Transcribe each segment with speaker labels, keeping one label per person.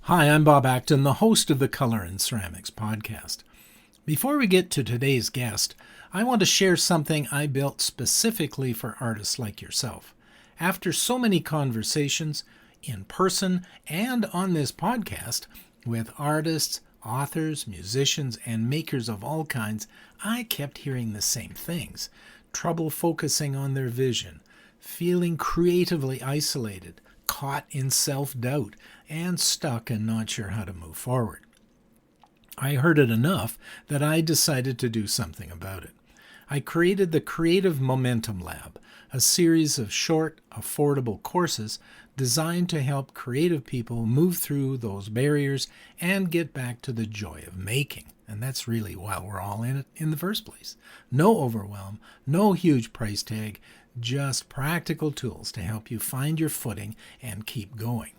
Speaker 1: Hi, I'm Bob Acton, the host of the Color in Ceramics podcast. Before we get to today's guest, I want to share something I built specifically for artists like yourself. After so many conversations, in person and on this podcast, with artists, authors, musicians, and makers of all kinds, I kept hearing the same things. Trouble focusing on their vision, feeling creatively isolated, caught in self-doubt, and stuck and not sure how to move forward. I heard it enough that I decided to do something about it. I created the Creative Momentum Lab, a series of short, affordable courses designed to help creative people move through those barriers and get back to the joy of making. And that's really why we're all in it in the first place. No overwhelm, no huge price tag, just practical tools to help you find your footing and keep going.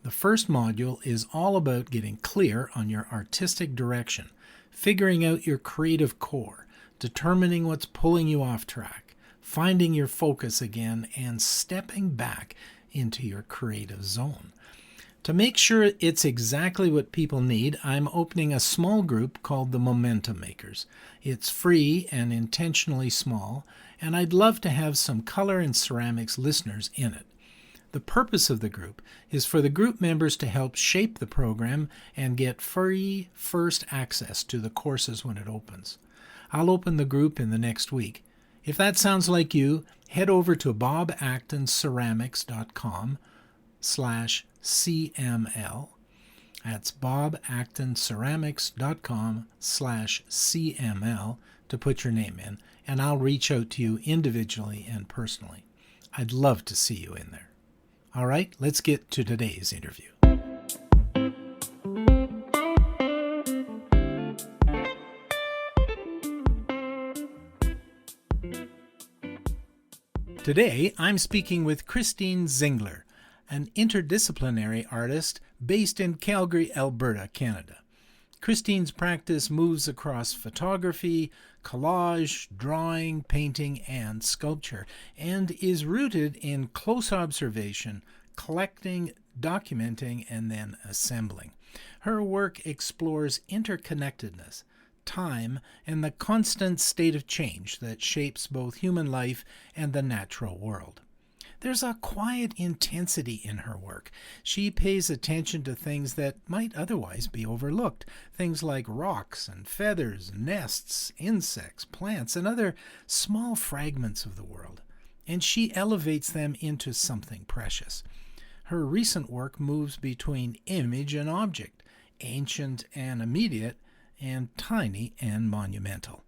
Speaker 1: The first module is all about getting clear on your artistic direction, figuring out your creative core, determining what's pulling you off track, finding your focus again, and stepping back into your creative zone. To make sure it's exactly what people need, I'm opening a small group called the Momentum Makers. It's free and intentionally small, and I'd love to have some Color and Ceramics listeners in it. The purpose of the group is for the group members to help shape the program and get free first access to the courses when it opens. I'll open the group in the next week. If that sounds like you, head over to bobactonceramics.com/CML. That's bobactonceramics.com/CML to put your name in, and I'll reach out to you individually and personally. I'd love to see you in there. All right, let's get to today's interview. Today, I'm speaking with Kristine Zingeler, an interdisciplinary artist based in Calgary, Alberta, Canada. Kristine's practice moves across photography, collage, drawing, painting, and sculpture, and is rooted in close observation, collecting, documenting, and then assembling. Her work explores interconnectedness, time, and the constant state of change that shapes both human life and the natural world. There's a quiet intensity in her work. She pays attention to things that might otherwise be overlooked. Things like rocks and feathers, nests, insects, plants, and other small fragments of the world. And she elevates them into something precious. Her recent work moves between image and object, ancient and immediate, and tiny and monumental.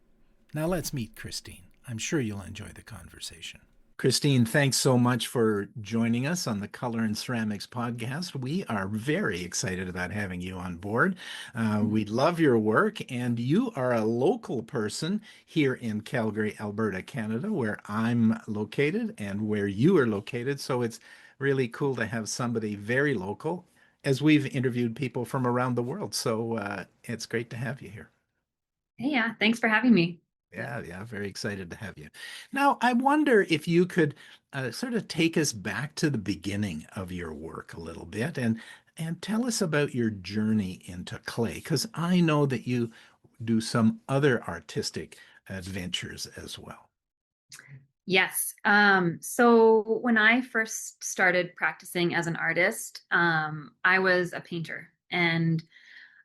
Speaker 1: Now let's meet Kristine. I'm sure you'll enjoy the conversation. Kristine, thanks so much for joining us on the Color and Ceramics podcast. We are very excited about having you on board. We love your work, and you are a local person here in Calgary, Alberta, Canada, where I'm located and where you are located. So it's really cool to have somebody very local, as we've interviewed people from around the world. So it's great to have you here.
Speaker 2: Hey, yeah, thanks for having me.
Speaker 1: Yeah, very excited to have you. Now, I wonder if you could sort of take us back to the beginning of your work a little bit and tell us about your journey into clay, because I know that you do some other artistic adventures as well.
Speaker 2: Yes. So when I first started practicing as an artist, I was a painter and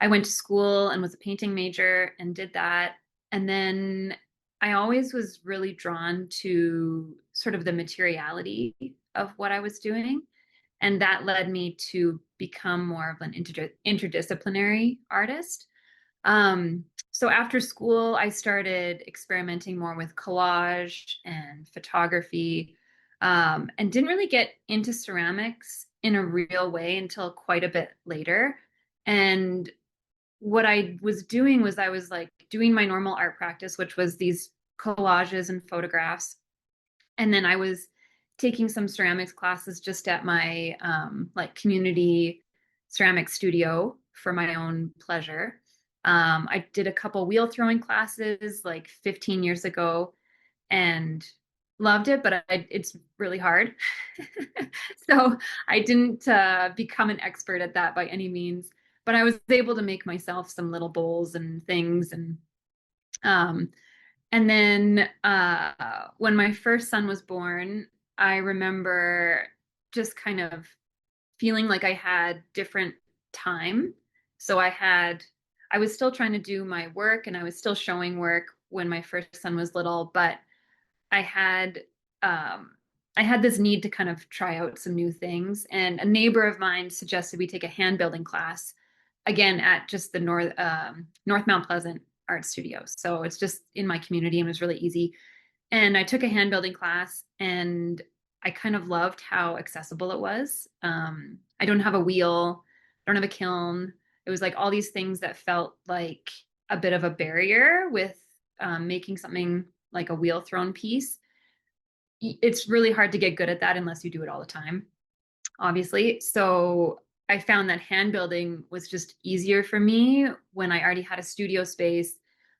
Speaker 2: I went to school and was a painting major and did that. And then I always was really drawn to sort of the materiality of what I was doing. And that led me to become more of an interdisciplinary artist. So after school, I started experimenting more with collage and photography, and didn't really get into ceramics in a real way until quite a bit later. And what I was doing was I was like doing my normal art practice, which was these collages and photographs. And then I was taking some ceramics classes just at my like community ceramic studio for my own pleasure. I did a couple wheel throwing classes like 15 years ago. And loved it, but it's really hard. So I didn't become an expert at that by any means, but I was able to make myself some little bowls and things. Um, and then when my first son was born, I remember just kind of feeling like I had different time. So I was still trying to do my work and I was still showing work when my first son was little, but I had um, I had this need to kind of try out some new things. And a neighbor of mine suggested we take a hand building class again at just the North Mount Pleasant Art Studio. So it's just in my community and it was really easy. And I took a hand building class and I kind of loved how accessible it was. I don't have a wheel, I don't have a kiln. It was like all these things that felt like a bit of a barrier with making something like a wheel thrown piece. It's really hard to get good at that unless you do it all the time, obviously. So I found that hand building was just easier for me when I already had a studio space.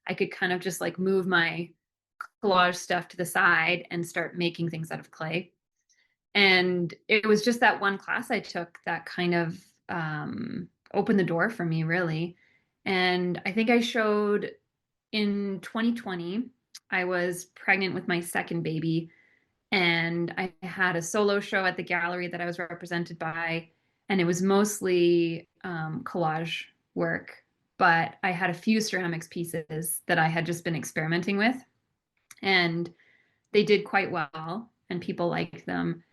Speaker 2: I could kind of just like move my collage stuff to the side and start making things out of clay. And it was just that one class I took that kind of opened the door for me, really. And I think I showed in 2020, I was pregnant with my second baby, and I had a solo show at the gallery that I was represented by, and it was mostly collage work. But I had a few ceramics pieces that I had just been experimenting with, and they did quite well, and people liked them.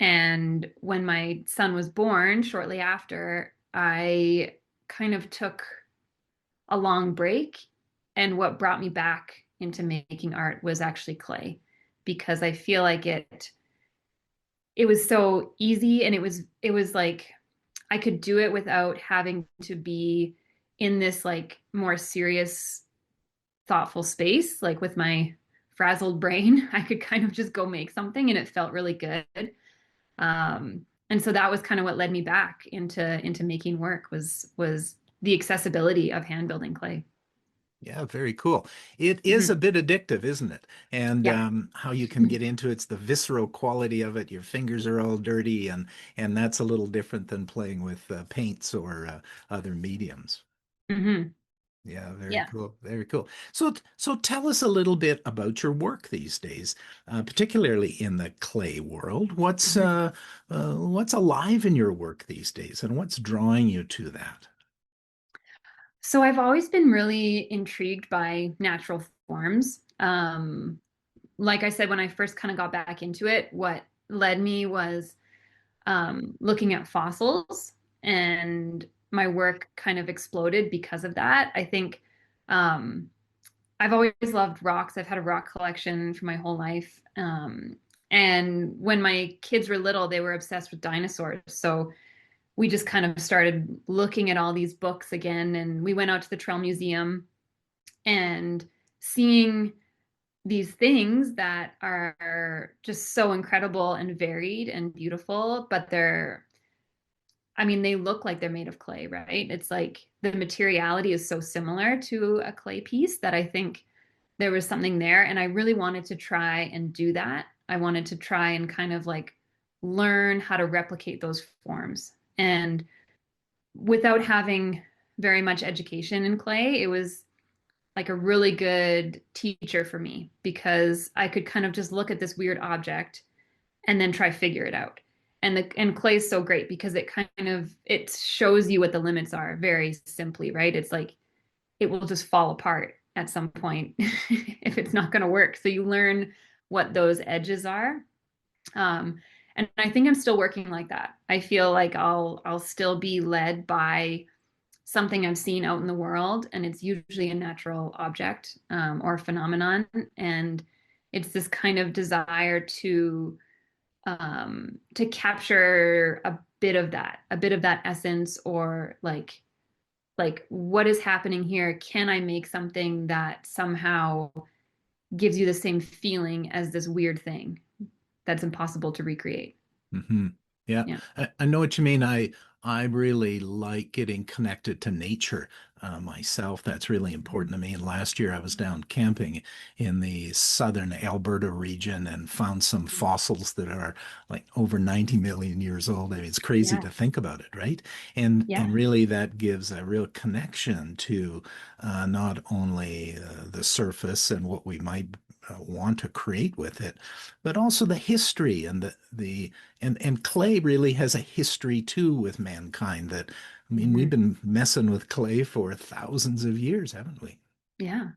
Speaker 2: And when my son was born, shortly after, I kind of took a long break. And what brought me back into making art was actually clay, because I feel like it was so easy and it was like I could do it without having to be in this like more serious, thoughtful space. Like with my frazzled brain, I could kind of just go make something and it felt really good. And so that was kind of what led me back into making work was the accessibility of hand building clay.
Speaker 1: Yeah, very cool. It is a
Speaker 2: Hmm.
Speaker 1: bit addictive, isn't it? And
Speaker 2: Yeah.
Speaker 1: how you can get into it's the visceral quality of it. Your fingers are all dirty, and that's a little different than playing with paints or other mediums.
Speaker 2: Hmm.
Speaker 1: Yeah, very
Speaker 2: Yeah.
Speaker 1: cool. Very cool. So tell us a little bit about your work these days, particularly in the clay world.
Speaker 2: Hmm.
Speaker 1: What's alive in your work these days, and what's drawing you to that?
Speaker 2: So I've always been really intrigued by natural forms. Like I said, when I first kind of got back into it, what led me was looking at fossils, and my work kind of exploded because of that. I think um, I've always loved rocks. I've had a rock collection for my whole life. And when my kids were little, they were obsessed with dinosaurs. So we just kind of started looking at all these books again. And we went out to the Trail Museum and seeing these things that are just so incredible and varied and beautiful, but I mean, they look like they're made of clay, right? It's like the materiality is so similar to a clay piece that I think there was something there. And I really wanted to try and do that. I wanted to try and kind of like learn how to replicate those forms. And without having very much education in clay, it was like a really good teacher for me because I could kind of just look at this weird object and then try figure it out. And clay is so great because it kind of it shows you what the limits are very simply, right? It's like it will just fall apart at some point if it's not going to work. So you learn what those edges are. Um, and I think I'm still working like that. I feel like I'll still be led by something I've seen out in the world, and it's usually a natural object or phenomenon, and it's this kind of desire to capture a bit of that essence, or like what is happening here? Can I make something that somehow gives you the same feeling as this weird thing that's impossible to recreate?
Speaker 1: Hmm. Yeah,
Speaker 2: Yeah.
Speaker 1: I know what you mean. I really like getting connected to nature myself. That's really important to me. And last year I was down camping in the southern Alberta region and found some fossils that are like over 90 million years old. I mean, it's crazy
Speaker 2: Yeah.
Speaker 1: to think about it, right? And
Speaker 2: Yeah.
Speaker 1: really that gives a real connection to not only the surface and what we might want to create with it, but also the history and the and clay really has a history too with mankind that I mean we've
Speaker 2: Mhm.
Speaker 1: been messing with clay for thousands of years, haven't we?
Speaker 2: Yeah.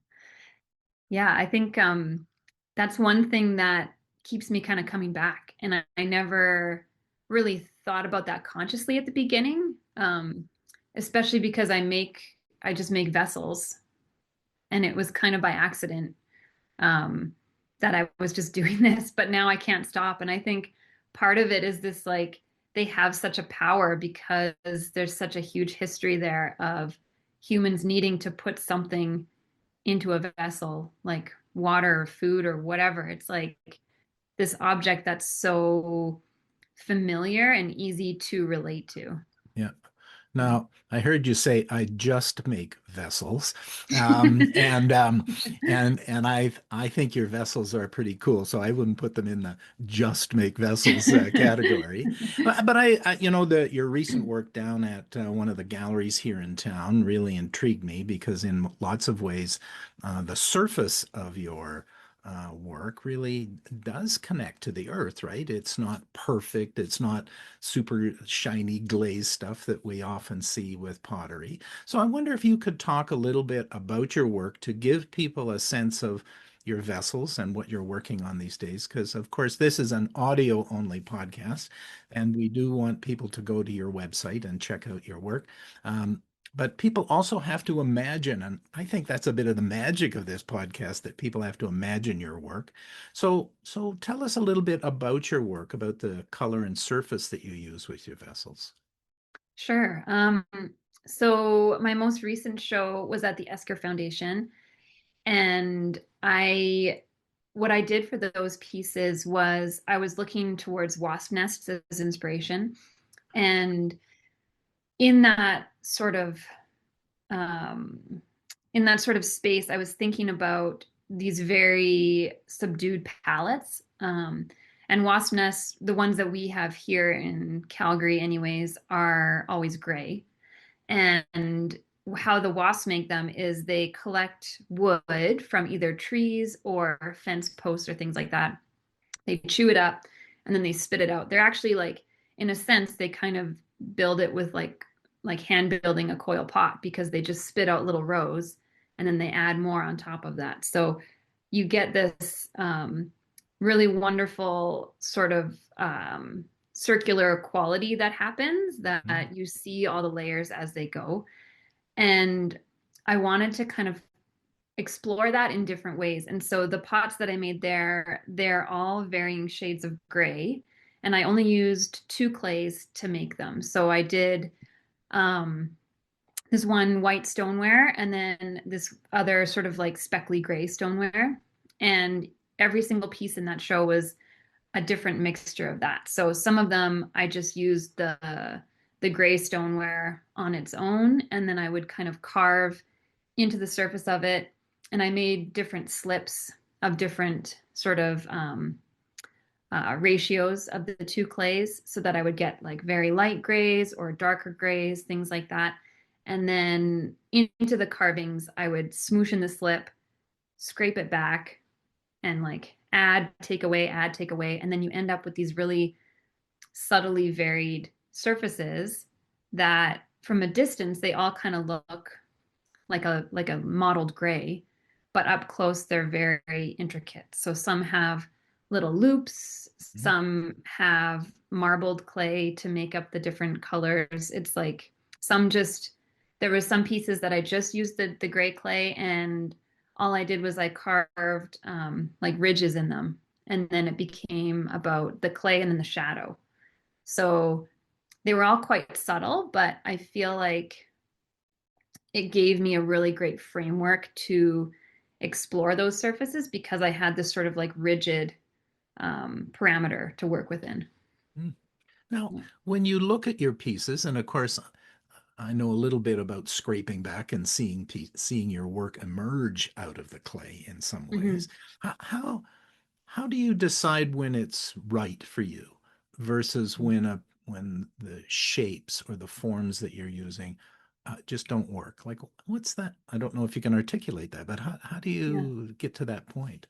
Speaker 2: Yeah. I think that's one thing that keeps me kind of coming back. And I never really thought about that consciously at the beginning, especially because I just make vessels. And it was kind of by accident um, that I was just doing this, but now I can't stop. And I think part of it is this like they have such a power because there's such a huge history there of humans needing to put something into a vessel, like water or food or whatever. It's like this object that's so familiar and easy to relate to.
Speaker 1: Yeah.
Speaker 2: Yeah.
Speaker 1: Now, I heard you say I just make vessels, um, and um, and I think your vessels are pretty cool. So I wouldn't put them in the just make vessels category. But you know, your recent work down at one of the galleries here in town really intrigued me because in lots of ways, the surface of your work really does connect to the earth, right? It's not perfect. It's not super shiny glazed stuff that we often see with pottery. So I wonder if you could talk a little bit about your work to give people a sense of your vessels and what you're working on these days. Because, of course, this is an audio only podcast, and we do want people to go to your website and check out your work. But people also have to imagine, and I think that's a bit of the magic of this podcast, that people have to imagine your work. So tell us a little bit about your work, about the color and surface that you use with your vessels.
Speaker 2: Sure. So my most recent show was at the Esker Foundation, and what I did for those pieces was I was looking towards wasp nests as inspiration, and in that sort of um, in that sort of space, I was thinking about these very subdued palettes. And wasp nests, the ones that we have here in Calgary, anyways, are always gray. And how the wasps make them is they collect wood from either trees or fence posts or things like that. They chew it up and then they spit it out. They're actually like, in a sense, they kind of build it with like hand building a coil pot because they just spit out little rows and then they add more on top of that. So you get this really wonderful sort of circular quality that happens that you see all the layers as they go. And I wanted to kind of explore that in different ways. And so the pots that I made there, they're all varying shades of gray. And I only used two clays to make them. So I did um, this one white stoneware and then this other sort of like speckly gray stoneware. And every single piece in that show was a different mixture of that. So some of them I just used the gray stoneware on its own, and then I would kind of carve into the surface of it, and I made different slips of different sort of ratios of the two clays so that I would get like very light grays or darker grays, things like that. And then into the carvings, I would smoosh in the slip, scrape it back, and like add, take away. And then you end up with these really subtly varied surfaces that from a distance, they all kind of look like a mottled gray, but up close they're very intricate. So some have little loops,
Speaker 1: Mhm.
Speaker 2: some have marbled clay to make up the different colors. It's like some just there were some pieces that I just used the gray clay and all I did was I carved like ridges in them. And then it became about the clay and then the shadow. So they were all quite subtle, but I feel like it gave me a really great framework to explore those surfaces because I had this sort of like rigid parameter to work within.
Speaker 1: Mm. Now,
Speaker 2: Yeah.
Speaker 1: when you look at your pieces, and of course, I know a little bit about scraping back and seeing your work emerge out of the clay in some ways.
Speaker 2: Hmm.
Speaker 1: How how do you decide when it's right for you versus when the shapes or the forms that you're using just don't work? Like, what's that? I don't know if you can articulate that, but how do
Speaker 2: Yeah.
Speaker 1: you get to that point?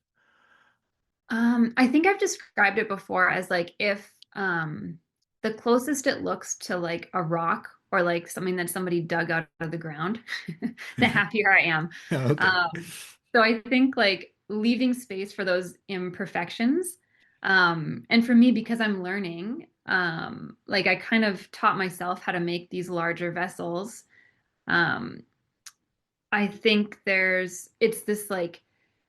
Speaker 2: I think I've described it before as like if the closest it looks to like a rock or like something that somebody dug out of the ground, the happier I am.
Speaker 1: Okay.
Speaker 2: So I think like leaving space for those imperfections. And for me, because I'm learning, like I kind of taught myself how to make these larger vessels. Um, I think it's this like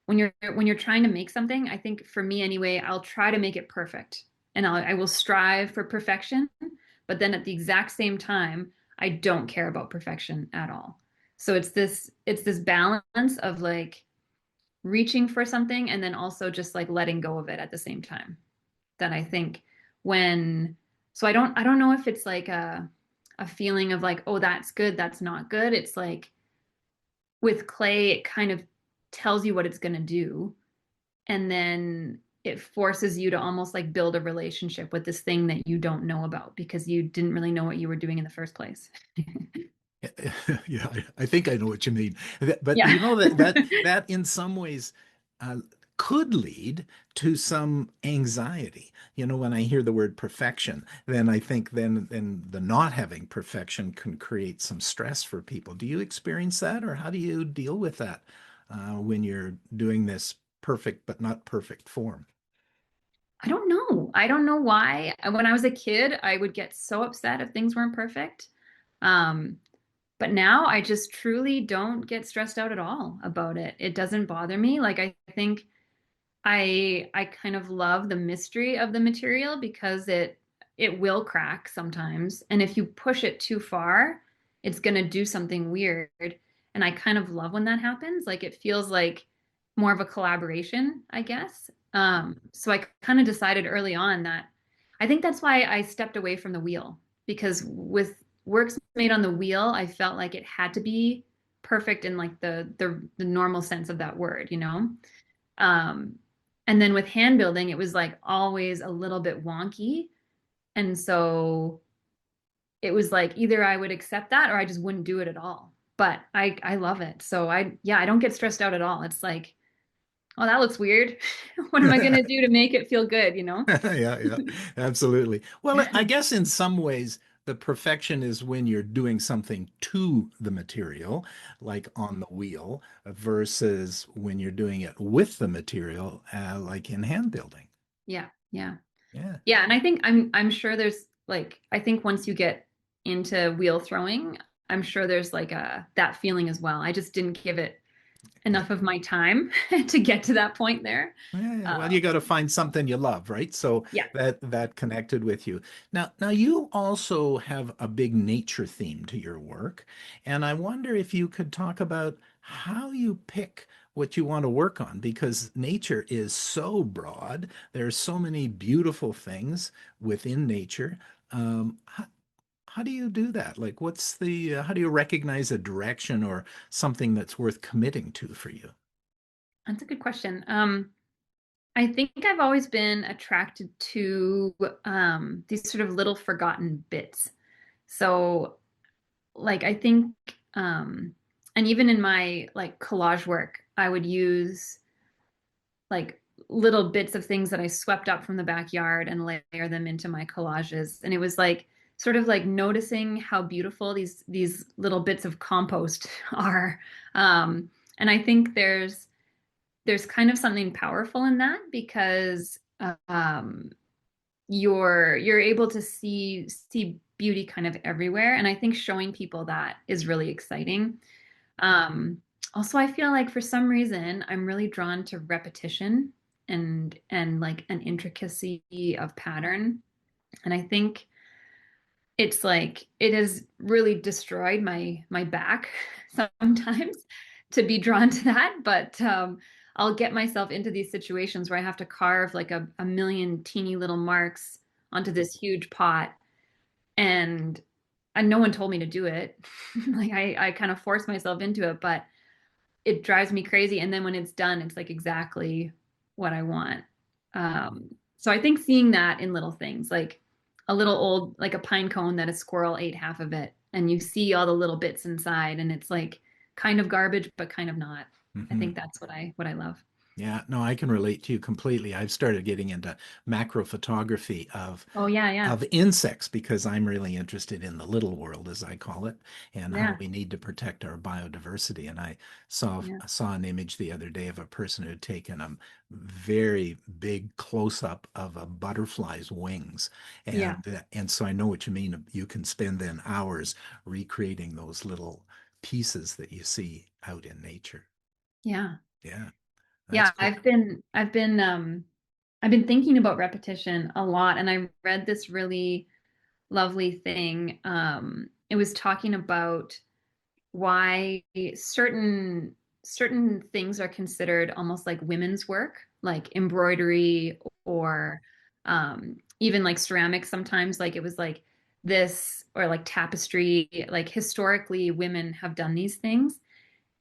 Speaker 2: when you're trying to make something, I think for me anyway, I'll try to make it perfect and I will strive for perfection, but then at the exact same time, I don't care about perfection at all. So it's this balance of like reaching for something and then also just like letting go of it at the same time. That I think when so I don't know if it's like a feeling of like, oh, that's good, that's not good. It's like with clay, it kind of tells you what it's going to do. And then it forces you to almost like build a relationship with this thing that you don't know about because you didn't really know what you were doing in the first place.
Speaker 1: Yeah, I think I know what you mean. But
Speaker 2: Yeah.
Speaker 1: you know that in some ways uh, could lead to some anxiety. You know, when I hear the word perfection, then I think then the not having perfection can create some stress for people. Do you experience that, or how do you deal with that when you're doing this perfect but not perfect form?
Speaker 2: I don't know. I don't know why. When I was a kid, I would get so upset if things weren't perfect. Um, but now I just truly don't get stressed out at all about it. It doesn't bother me. Like I think I kind of love the mystery of the material because it will crack sometimes. And if you push it too far, it's going to do something weird. And I kind of love when that happens. Like it feels like more of a collaboration, I guess. So I kind of decided early on that I think that's why I stepped away from the wheel because with works made on the wheel, I felt like it had to be perfect in like the normal sense of that word, you know? Um, and then with hand building, it was like always a little bit wonky. And so it was like either I would accept that or I just wouldn't do it at all. But I love it. So yeah, I don't get stressed out at all. It's like, oh, that looks weird. What am I gonna do to make it feel good, you know?
Speaker 1: Yeah, yeah, absolutely. Well, I guess in some ways, the perfection is when you're doing something to the material, like on the wheel, versus when you're doing it with the material, like in hand building.
Speaker 2: Yeah, yeah.
Speaker 1: Yeah.
Speaker 2: Yeah, and I think I'm sure there's like I think once you get into wheel throwing, I'm sure there's like a that feeling as well. I just didn't give it
Speaker 1: Yeah.
Speaker 2: enough of my time to get to that point there.
Speaker 1: Yeah, yeah. Well, you
Speaker 2: Um,
Speaker 1: got to find something you love, right? So
Speaker 2: yeah.
Speaker 1: that connected with you. Now you also have a big nature theme to your work, and I wonder if you could talk about how you pick what you want to work on, because nature is so broad. There's so many beautiful things within nature. How do you do that? Like, what's the how do you recognize a direction or something that's worth committing to for you?
Speaker 2: That's a good question. I think I've always been attracted to these sort of little forgotten bits. So, like, I think, and even in my like collage work, I would use like little bits of things that I swept up from the backyard and layer them into my collages. And it was like sort of like noticing how beautiful these little bits of compost are. And I think there's kind of something powerful in that because you're able to see beauty kind of everywhere, and I think showing people that is really exciting. Um, Also, I feel like for some reason I'm really drawn to repetition and like an intricacy of pattern, and I think it's like it has really destroyed my back sometimes to be drawn to that, but I'll get myself into these situations where I have to carve like a million teeny little marks onto this huge pot, and no one told me to do it. Like I kind of forced myself into it, but it drives me crazy. And then when it's done, it's like exactly what I want. So I think seeing that in little things, like a little old, like a pine cone that a squirrel ate half of it, and you see all the little bits inside, and it's like kind of garbage, but kind of not. I
Speaker 1: Hmm.
Speaker 2: think that's what I love.
Speaker 1: Yeah, no, I can relate to you completely. I've started getting into macro photography
Speaker 2: Oh yeah, yeah,
Speaker 1: of insects because I'm really interested in the little world, as I call it, and how
Speaker 2: yeah,
Speaker 1: we need to protect our biodiversity. And
Speaker 2: yeah,
Speaker 1: I saw an image the other day of a person who had taken a very big close up of a butterfly's wings,
Speaker 2: yeah,
Speaker 1: and so I know what you mean. You can spend then hours recreating those little pieces that you see out in nature.
Speaker 2: yeah.
Speaker 1: Yeah, that's
Speaker 2: Yeah,
Speaker 1: cool.
Speaker 2: I've been thinking about repetition a lot, and I read this really lovely thing. It was talking about why certain things are considered almost like women's work, like embroidery or even like ceramics sometimes. Like it was like this or like tapestry. Like historically, women have done these things,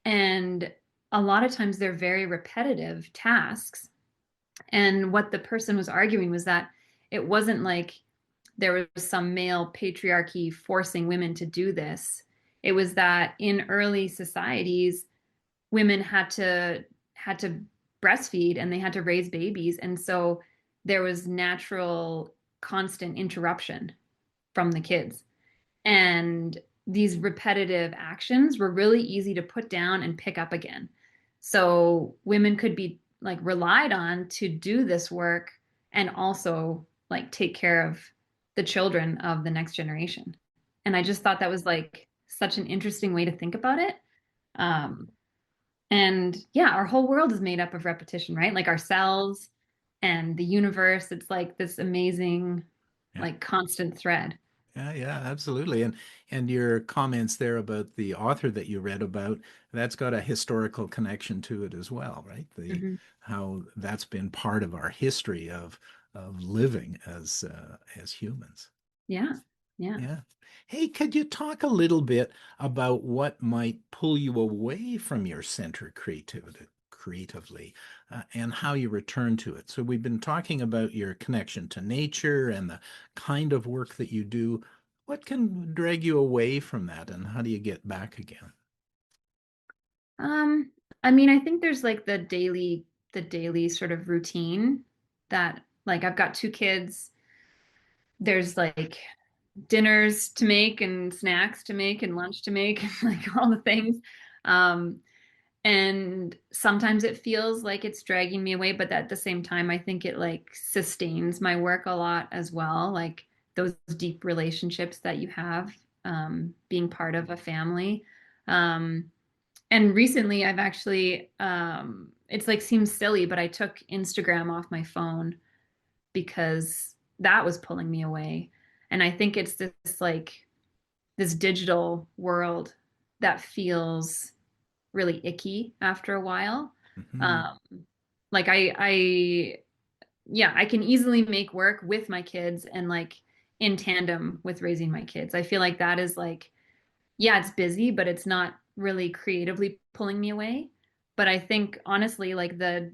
Speaker 2: and a lot of times they're very repetitive tasks. And what the person was arguing was that it wasn't like there was some male patriarchy forcing women to do this. It was that in early societies, women had to breastfeed and they had to raise babies, and so there was natural constant interruption from the kids. And these repetitive actions were really easy to put down and pick up again. So women could be like relied on to do this work and also like take care of the children of the next generation. And I just thought that was like such an interesting way to think about it. Um, and yeah, our whole world is made up of repetition, right? Like our cells and the universe, it's like this amazing,
Speaker 1: Yeah.
Speaker 2: like constant thread.
Speaker 1: Yeah, yeah, absolutely. And your comments there about the author that you read about, that's got a historical connection to it as well, right? The
Speaker 2: Mhm.
Speaker 1: how that's been part of our history of living as humans.
Speaker 2: Yeah. Yeah.
Speaker 1: Yeah. Hey, could you talk a little bit about what might pull you away from your center creatively, and how you return to it? So we've been talking about your connection to nature and the kind of work that you do. What can drag you away from that, and how do you get back again?
Speaker 2: Um, I mean, I think there's like the daily sort of routine that like I've got two kids. There's like dinners to make and snacks to make and lunch to make and like all the things. Um, and sometimes it feels like it's dragging me away, but at the same time, I think it like sustains my work a lot as well. Like those deep relationships that you have, being part of a family. Um, And recently I've actually it's like seems silly, but I took Instagram off my phone because that was pulling me away. And I think it's this like this digital world that feels really icky after a while.
Speaker 1: Hmm.
Speaker 2: Um like yeah, I can easily make work with my kids and like in tandem with raising my kids. I feel like that is like yeah, it's busy, but it's not really creatively pulling me away. But I think honestly, like the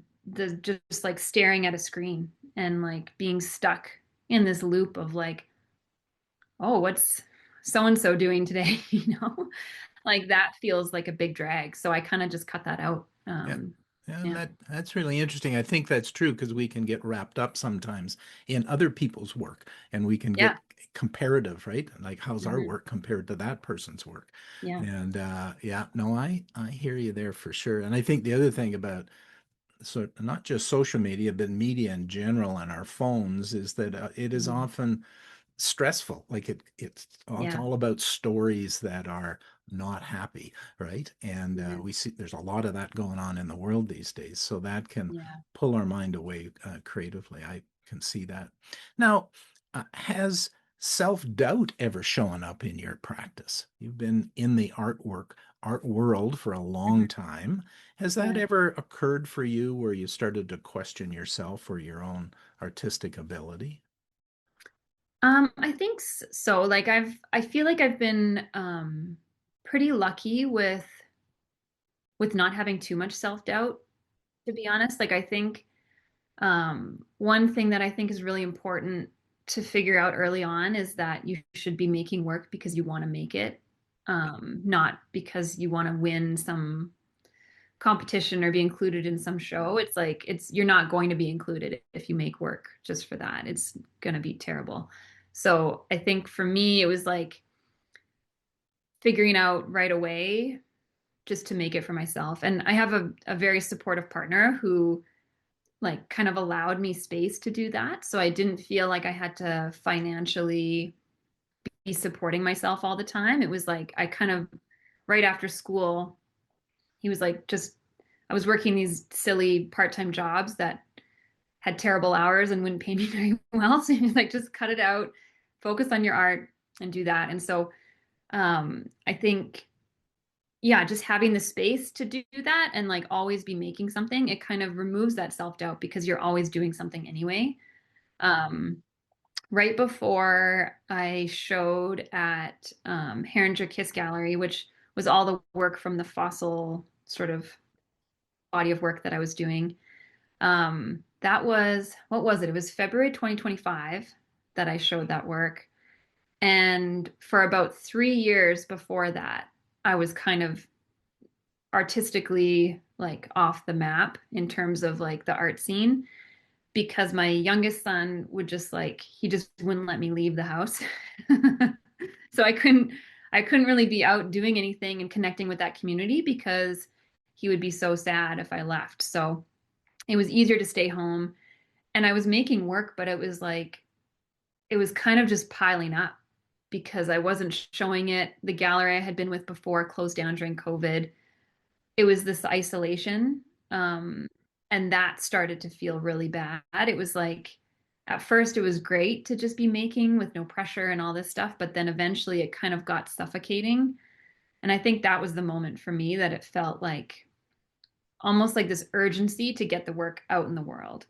Speaker 2: just like staring at a screen and like being stuck in this loop of like, oh, what's so and so doing today? You know, like that feels like a big drag. So I kind of just cut that out.
Speaker 1: Yeah. Yeah,
Speaker 2: Yeah,
Speaker 1: that's really interesting. I think that's true because we can get wrapped up sometimes in other people's work, and we can
Speaker 2: yeah,
Speaker 1: get comparative, right? Like how's our
Speaker 2: hmm
Speaker 1: work compared to that person's work?
Speaker 2: yeah,
Speaker 1: And yeah, no, I hear you there for sure. And I think the other thing about, so not just social media, but media in general and our phones, is that it is
Speaker 2: hmm
Speaker 1: often stressful. Like it's
Speaker 2: yeah,
Speaker 1: all about stories that are not happy, right? And
Speaker 2: hmm
Speaker 1: we see there's a lot of that going on in the world these days. So that can
Speaker 2: yeah.
Speaker 1: pull our mind away creatively. I can see that. Now, has self-doubt ever shown up in your practice? You've been in the art world for a long
Speaker 2: hmm
Speaker 1: time. Has that
Speaker 2: Yeah.
Speaker 1: ever occurred for you where you started to question yourself or your own artistic ability?
Speaker 2: I think so. Like I feel like I've been pretty lucky with not having too much self-doubt, to be honest. Like I think one thing that I think is really important to figure out early on is that you should be making work because you want to make it, not because you want to win some competition or be included in some show. It's like you're not going to be included if you make work just for that. It's going to be terrible. So I think for me, it was like figuring out right away just to make it for myself. And I have a very supportive partner who like kind of allowed me space to do that. So I didn't feel like I had to financially be supporting myself all the time. It was like I kind of right after school, he was like just I was working these silly part-time jobs that had terrible hours and wouldn't pay me very well. So he was like, just cut it out, focus on your art and do that. And so I think yeah, just having the space to do that and like always be making something, it kind of removes that self-doubt because you're always doing something anyway. Um, right before I showed at Herringer Kiss Gallery, which was all the work from the fossil sort of body of work that I was doing. That was, what was it? It was February 2025 that I showed that work. And for about 3 years before that, I was kind of artistically like off the map in terms of like the art scene because my youngest son would just like he just wouldn't let me leave the house. So I couldn't really be out doing anything and connecting with that community because he would be so sad if I left. So it was easier to stay home and I was making work, but it was like it was kind of just piling up because I wasn't showing it. The gallery I had been with before closed down during COVID. It was this isolation. And that started to feel really bad. It was like, at first, it was great to just be making with no pressure and all this stuff, but then eventually it kind of got suffocating. And I think that was the moment for me that it felt like almost like this urgency to get the work out in the world.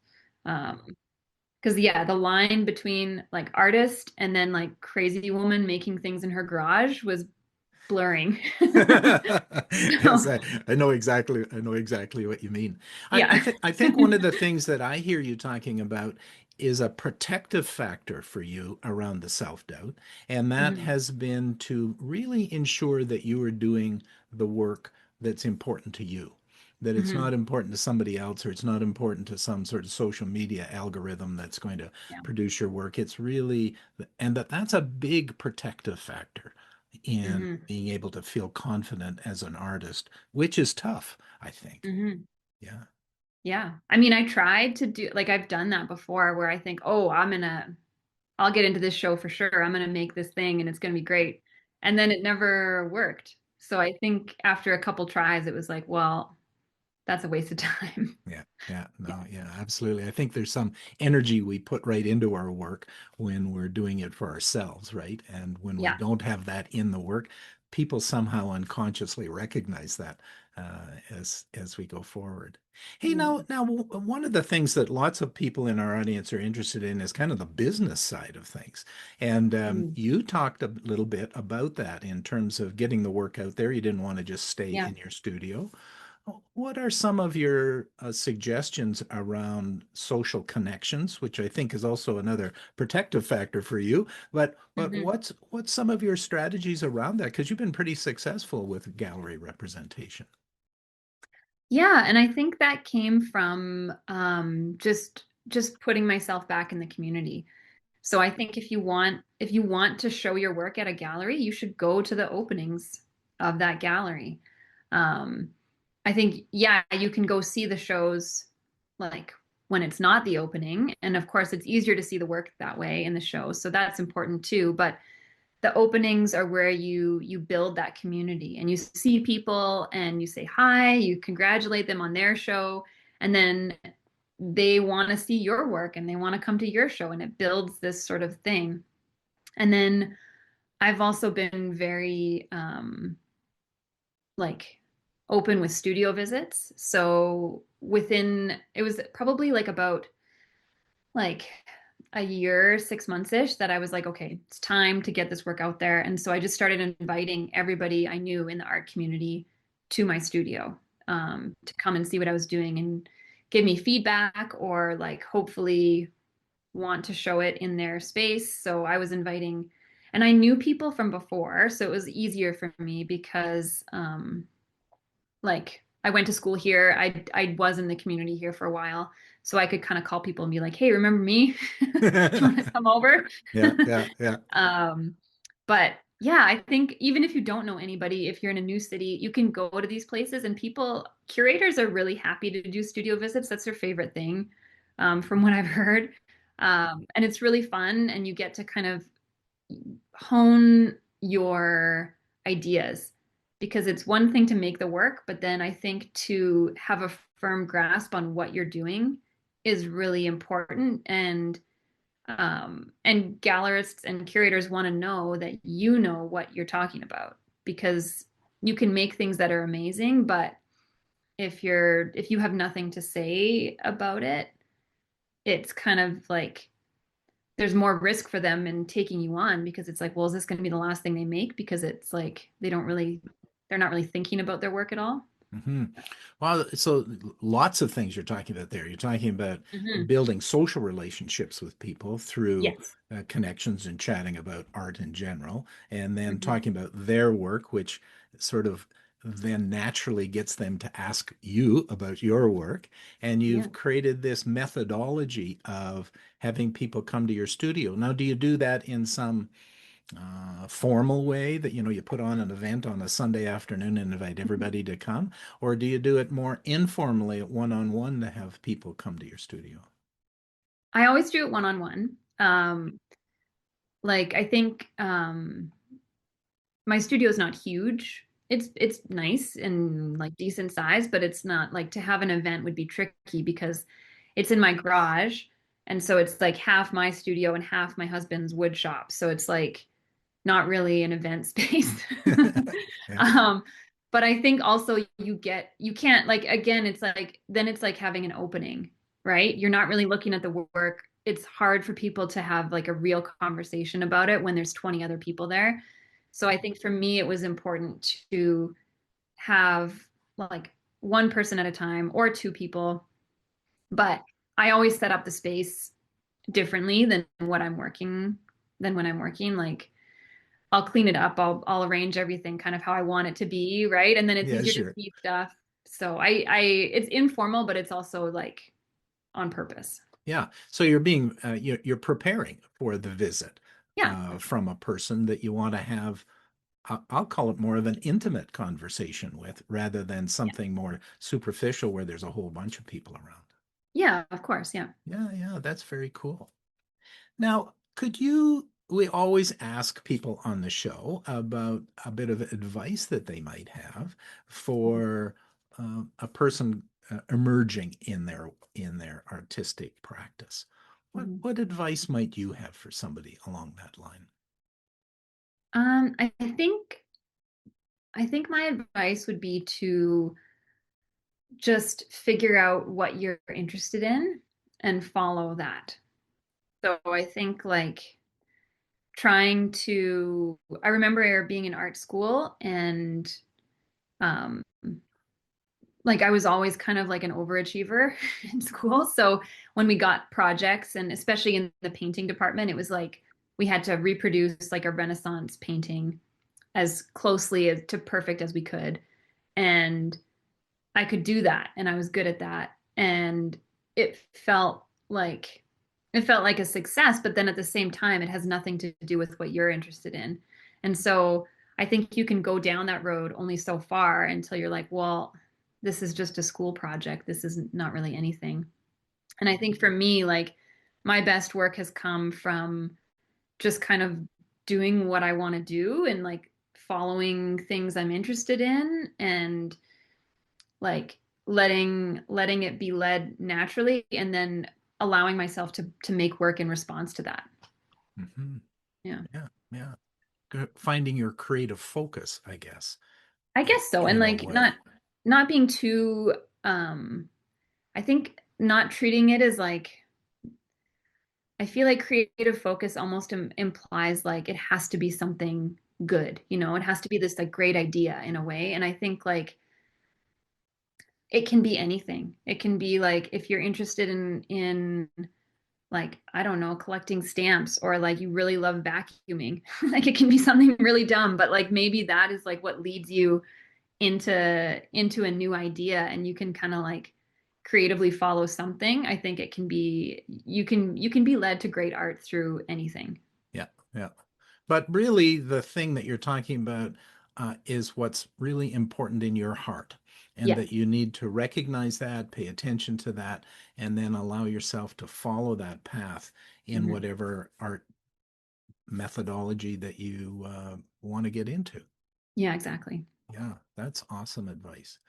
Speaker 2: Because, yeah, the line between like artist and then like crazy woman making things in her garage was blurring.
Speaker 1: Yes,
Speaker 2: So,
Speaker 1: I know exactly what you mean.
Speaker 2: yeah.
Speaker 1: I think one of the things that I hear you talking about is a protective factor for you around the self-doubt, and that
Speaker 2: Mhm.
Speaker 1: has been to really ensure that you are doing the work that's important to you. That it's not
Speaker 2: Mhm.
Speaker 1: important to somebody else, or it's not important to some sort of social media algorithm that's going to
Speaker 2: Yeah.
Speaker 1: produce your work. It's really, and that's a big protective factor in
Speaker 2: Mhm.
Speaker 1: being able to feel confident as an artist, which is tough, I think.
Speaker 2: Mhm.
Speaker 1: Yeah.
Speaker 2: Yeah. I mean, I tried to do like I've done that before where I think, "Oh, I'll get into this show for sure. I'm gonna make this thing and it's gonna be great." And then it never worked. So I think after a couple tries it was like, "Well, that's a waste of time."
Speaker 1: Yeah, yeah,
Speaker 2: Yeah.
Speaker 1: no, yeah, absolutely. I think there's some energy we put right into our work when we're doing it for ourselves, right? And when we
Speaker 2: Yeah.
Speaker 1: don't have that in the work, people somehow unconsciously recognize that as we go forward. Hey,
Speaker 2: Yeah.
Speaker 1: one of the things that lots of people in our audience are interested in is kind of the business side of things. And
Speaker 2: Mm.
Speaker 1: you talked a little bit about that in terms of getting the work out there. You didn't want to just stay
Speaker 2: Yeah.
Speaker 1: in your studio. What are some of your suggestions around social connections, which I think is also another protective factor for you? But
Speaker 2: Mhm.
Speaker 1: what's some of your strategies around that? Because you've been pretty successful with gallery representation.
Speaker 2: Yeah, and I think that came from just putting myself back in the community. So I think if you want to show your work at a gallery, you should go to the openings of that gallery. Um, I think yeah, you can go see the shows like when it's not the opening, and of course it's easier to see the work that way in the show. So that's important too. But the openings are where you build that community and you see people and you say hi, you congratulate them on their show, and then they want to see your work and they want to come to your show and it builds this sort of thing. And then I've also been very like open with studio visits. So within it was probably like about like a year, 6 months-ish, that I was like, okay, it's time to get this work out there. And so I just started inviting everybody I knew in the art community to my studio, to come and see what I was doing and give me feedback, or like hopefully want to show it in their space. So I was inviting, and I knew people from before, so it was easier for me because like I went to school here. I was in the community here for a while, so I could kind of call people and be like, "Hey, remember me? Do you want to come over?"
Speaker 1: Yeah, yeah, yeah.
Speaker 2: um, but yeah, I think even if you don't know anybody, if you're in a new city, you can go to these places, and curators are really happy to do studio visits. That's their favorite thing, from what I've heard. And it's really fun, and you get to kind of hone your ideas, because it's one thing to make the work, but then I think to have a firm grasp on what you're doing is really important. And gallerists and curators want to know that you know what you're talking about, because you can make things that are amazing, but if you have nothing to say about it, it's kind of like there's more risk for them in taking you on, because it's like, well, is this going to be the last thing they make? Because it's like they're not really thinking about their work at all.
Speaker 1: Hmm. Well, so lots of things you're talking about there. You're talking about
Speaker 2: Hmm.
Speaker 1: building social relationships with people through
Speaker 2: Yes.
Speaker 1: connections and chatting about art in general, and then
Speaker 2: Hmm.
Speaker 1: talking about their work, which sort of then naturally gets them to ask you about your work. And
Speaker 2: Yeah.
Speaker 1: you've created this methodology of having people come to your studio. Now, do you do that in some formal way that you put on an event on a Sunday afternoon and invite everybody to come, or do you do it more informally, one-on-one, to have people come to your studio?
Speaker 2: I always do it one on one. Like I think my studio is not huge. It's nice and like decent size, but it's not like, to have an event would be tricky because it's in my garage. And so it's like half my studio and half my husband's wood shop. So it's like not really an event space.
Speaker 1: Yeah,
Speaker 2: um, but I think also you can't, like, again, it's like, then it's like having an opening, right? You're not really looking at the work. It's hard for people to have like a real conversation about it when there's 20 other people there. So I think for me, it was important to have like one person at a time or two people, but I always set up the space differently than when I'm working. Like I'll clean it up. I'll arrange everything kind of how I want it to be, right? And then it's
Speaker 1: yeah,
Speaker 2: easier to
Speaker 1: sure.
Speaker 2: see stuff. So it's informal, but it's also like on purpose.
Speaker 1: Yeah. So you're preparing for the visit
Speaker 2: Yeah.
Speaker 1: from a person that you want to have. I'll call it more of an intimate conversation with, rather than
Speaker 2: Yeah.
Speaker 1: something more superficial where there's a whole bunch of people around.
Speaker 2: Yeah, of course. Yeah.
Speaker 1: Yeah, yeah, that's very cool. Now, we always ask people on the show about a bit of advice that they might have for a person emerging in their artistic practice. What
Speaker 2: Mhm.
Speaker 1: what advice might you have for somebody along that line?
Speaker 2: I think my advice would be to just figure out what you're interested in and follow that. So I think like I remember being in art school, and um like I was always kind of like an overachiever in school. So when we got projects, and especially in the painting department, it was like we had to reproduce like a Renaissance painting as closely to perfect as we could. And I could do that, and I was good at that. And it felt like it felt like a success, but then at the same time, it has nothing to do with what you're interested in. And so I think you can go down that road only so far until you're like, well, this is just a school project. This is not really anything. And I think for me, like my best work has come from just kind of doing what I want to do, and like following things I'm interested in, and like letting it be led naturally, and then allowing myself to make work in response to that.
Speaker 1: Hmm.
Speaker 2: Yeah.
Speaker 1: Yeah, yeah. Finding your creative focus, I guess,
Speaker 2: I guess so. And
Speaker 1: in a
Speaker 2: like
Speaker 1: way.
Speaker 2: not being too I think not treating it as like I feel like creative focus almost implies like it has to be something good, it has to be this like great idea in a way. And I think like it can be anything. It can be like if you're interested in like, I don't know, collecting stamps or like you really love vacuuming. Like it can be something really dumb, but like maybe that is like what leads you into a new idea and you can kind of like creatively follow something. I think it can be you can be led to great art through anything.
Speaker 1: Yeah, yeah. But really, the thing that you're talking about is what's really important in your heart, and
Speaker 2: Yeah.
Speaker 1: that you need to recognize that, pay attention to that, and then allow yourself to follow that path in
Speaker 2: Mhm.
Speaker 1: whatever art methodology that you want to get into.
Speaker 2: Yeah, exactly.
Speaker 1: Yeah, that's awesome advice.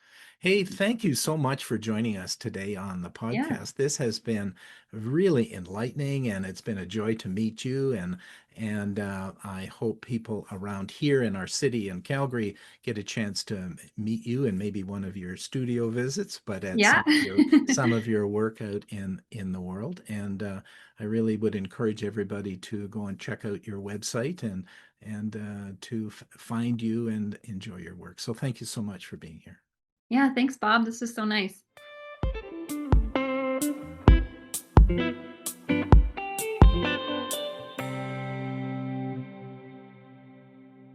Speaker 1: Hey, thank you so much for joining us today on the
Speaker 2: Yeah.
Speaker 1: podcast. This has been really enlightening, and it's been a joy to meet you. And I hope people around here in our city in Calgary get a chance to meet you and maybe one of your studio visits, but at
Speaker 2: Yeah.
Speaker 1: some of your work out in the world. And I really would encourage everybody to go and check out your website and to find you and enjoy your work. So thank you so much for being here.
Speaker 2: Yeah, thanks, Bob. This is so nice.